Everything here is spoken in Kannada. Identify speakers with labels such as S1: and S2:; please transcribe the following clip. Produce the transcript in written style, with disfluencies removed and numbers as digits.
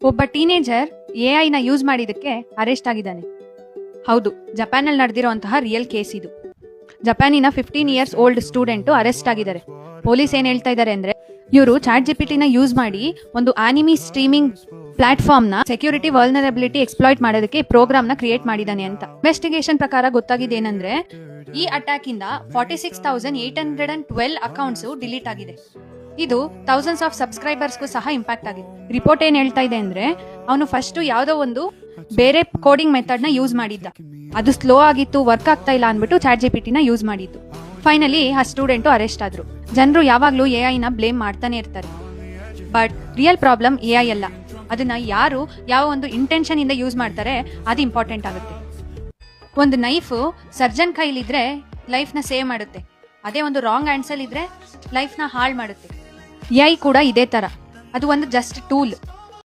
S1: ಒಬ್ಬ ಟೀನೇಜರ್ ಎಐನ ಯೂಸ್ ಮಾಡಿದಕ್ಕೆ ಅರೆಸ್ಟ್ ಆಗಿದ್ದಾನೆ. ಹೌದು, ಜಪಾನಲ್ಲಿ ನಡೆದಿರುವಂತಹ ರಿಯಲ್ ಕೇಸ್ ಇದು. ಜಪಾನಿನ 15 ಇಯರ್ಸ್ ಓಲ್ಡ್ ಸ್ಟೂಡೆಂಟ್ ಅರೆಸ್ಟ್ ಆಗಿದ್ದಾರೆ. ಪೊಲೀಸ್ ಏನ್ ಹೇಳ್ತಾ ಇದ್ದಾರೆ ಅಂದ್ರೆ, ಇವರು ಚಾಟ್ ಜಿಪಿಟಿನ ಯೂಸ್ ಮಾಡಿ ಒಂದು ಆನಿಮಿ ಸ್ಟ್ರೀಮಿಂಗ್ ಪ್ಲಾಟ್ಫಾರ್ಮ್ ನ ಸೆಕ್ಯೂರಿಟಿ ವಲ್ನರಬಿಲಿಟಿ ಎಕ್ಸ್ಪ್ಲಾಯ್ಟ್ ಮಾಡೋದಕ್ಕೆ ಪ್ರೋಗ್ರಾಮ್ ನ ಕ್ರಿಯೇಟ್ ಮಾಡಿದಾನೆ ಅಂತ. ಇನ್ವೆಸ್ಟಿಗೇಷನ್ ಪ್ರಕಾರ ಗೊತ್ತಾಗಿದೆ ಏನಂದ್ರೆ, ಈ ಅಟ್ಯಾಕ್ ಇಂದ 46,812 ಅಕೌಂಟ್ಸ್ ಡಿಲೀಟ್ ಆಗಿದೆ. ಇದು ಥೌಸಂಡ್ಸ್ ಆಫ್ ಸಬ್ಸ್ಕ್ರೈಬರ್ಸ್ಗೂ ಸಹ ಇಂಪ್ಯಾಕ್ಟ್ ಆಗಿದೆ. ರಿಪೋರ್ಟ್ ಏನ್ ಹೇಳ್ತಾ ಇದೆ ಅಂದ್ರೆ, ಅವನು ಫಸ್ಟ್ ಯಾವ್ದೋ ಒಂದು ಬೇರೆ ಕೋಡಿಂಗ್ ಮೆಥಡ್ ನ ಯೂಸ್ ಮಾಡಿದ್ದ, ಅದು ಸ್ಲೋ ಆಗಿತ್ತು, ವರ್ಕ್ ಆಗ್ತಾ ಇಲ್ಲ ಅನ್ಬಿಟ್ಟು ಚಾಟ್ ಜಿಪಿಟಿನ ಯೂಸ್ ಮಾಡಿದ್ದು. ಫೈನಲಿ ಆ ಸ್ಟೂಡೆಂಟ್ ಅರೆಸ್ಟ್ ಆದ್ರು. ಜನರು ಯಾವಾಗ್ಲೂ ಎಐ ನ ಬ್ಲೇಮ್ ಮಾಡ್ತಾನೆ ಇರ್ತಾರೆ, ಬಟ್ ರಿಯಲ್ ಪ್ರಾಬ್ಲಮ್ ಎಐ ಅಲ್ಲ, ಅದನ್ನ ಯಾರು ಯಾವ ಒಂದು ಇಂಟೆನ್ಷನ್ ಇಂದ ಯೂಸ್ ಮಾಡ್ತಾರೆ ಅದು ಇಂಪಾರ್ಟೆಂಟ್ ಆಗುತ್ತೆ. ಒಂದು ನೈಫ್ ಸರ್ಜನ್ ಕೈಲಿದ್ರೆ ಲೈಫ್ ನ ಸೇವ್ ಮಾಡುತ್ತೆ, ಅದೇ ಒಂದು ರಾಂಗ್ ಆನ್ಸರ್ ಇದ್ರೆ ಲೈಫ್ ನ ಹಾಳು ಮಾಡುತ್ತೆ. ಎಐ ಕೂಡ ಇದೇ ತರ, ಅದು ಒಂದು ಜಸ್ಟ್ ಟೂಲ್.